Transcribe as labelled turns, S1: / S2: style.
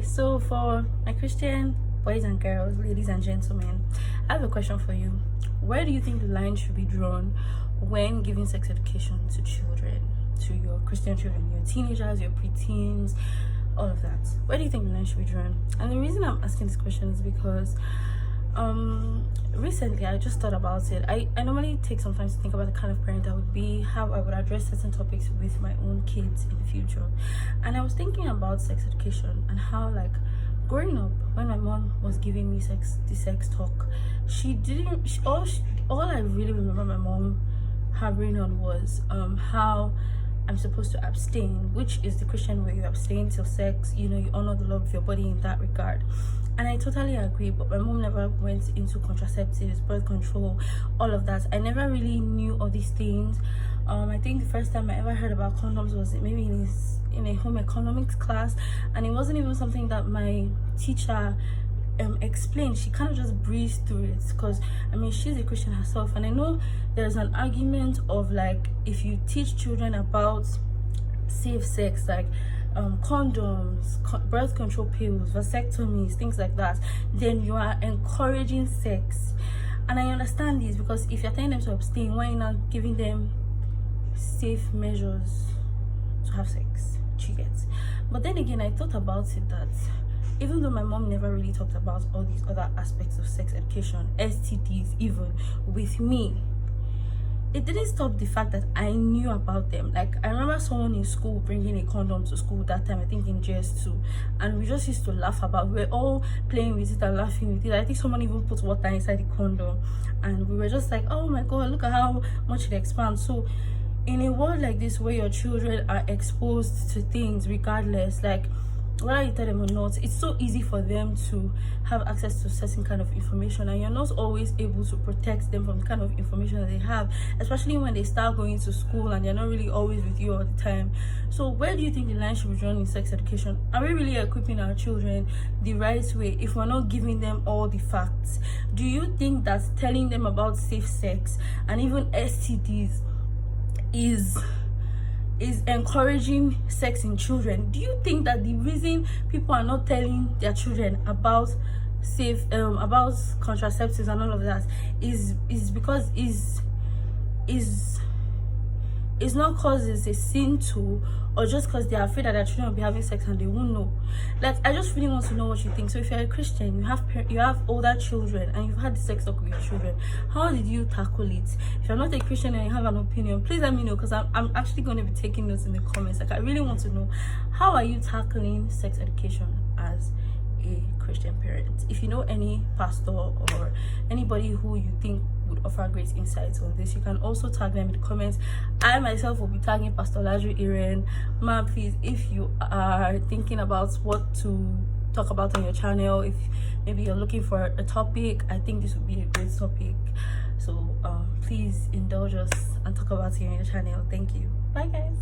S1: So for my Christian boys and girls, ladies and gentlemen, I have a question for you. Where do you think the line should be drawn when giving sex education to children, to your Christian children, your teenagers, your preteens, all of that? Where do you think the line should be drawn? And the reason I'm asking this question is because recently I just thought about it. I normally take some time to think about the kind of parent I would be, how I would address certain topics with my own kids in the future. And I was thinking about sex education and how, like, growing up, when my mom was giving me the sex talk, all I really remember my mom hammering on was how I'm supposed to abstain, which is the Christian way. You abstain till sex, you honor the love of your body in that regard. And I totally agree, but my mom never went into contraceptives, birth control, all of that. I never really knew all these things. I think the first time I ever heard about condoms was maybe in a home economics class, and it wasn't even something that my teacher explained. She kind of just breezed through it, because she's a Christian herself, and I know there's an argument of, like, if you teach children about safe sex, like condoms, birth control pills, vasectomies, things like that, then you are encouraging sex. And I understand this, because if you're telling them to abstain, why are you not giving them safe measures to have sex? You get? But then again, I thought about it that even though my mom never really talked about all these other aspects of sex education, STDs even, with me, it didn't stop the fact that I knew about them. Like, I remember someone in school bringing a condom to school that time, I think in JS2, and we just used to laugh about it. We were all playing with it and laughing with it. I think someone even put water inside the condom, and we were just like, oh my god, look at how much it expands. So in a world like this, where your children are exposed to things regardless, like whether you tell them or not, it's so easy for them to have access to certain kind of information, and you're not always able to protect them from the kind of information that they have, especially when they start going to school and they're not really always with you all the time. So where do you think the line should be drawn in sex education? Are we really equipping our children the right way if we're not giving them all the facts? Do you think that telling them about safe sex and even STDs is encouraging sex in children? Do you think that the reason people are not telling their children about about contraceptives and all of that is because it's not because it's a sin to, or just because they're afraid that their children will be having sex and they won't know? Like, I just really want to know what you think. So if you're a Christian, you have older children, and you've had the sex talk with your children, how did you tackle it? If you're not a Christian and you have an opinion, please let me know, because I'm actually going to be taking notes in the comments. Like, I really want to know, how are you tackling sex education as a Christian parent? If you know any pastor or anybody who you think would offer great insights on this, you can also tag them in the comments. I myself will be tagging Pastor Laju Iren. Ma, please, if you are thinking about what to talk about on your channel, if maybe you're looking for a topic, I think this would be a great topic. So please indulge us and talk about it on your channel. Thank you. Bye guys.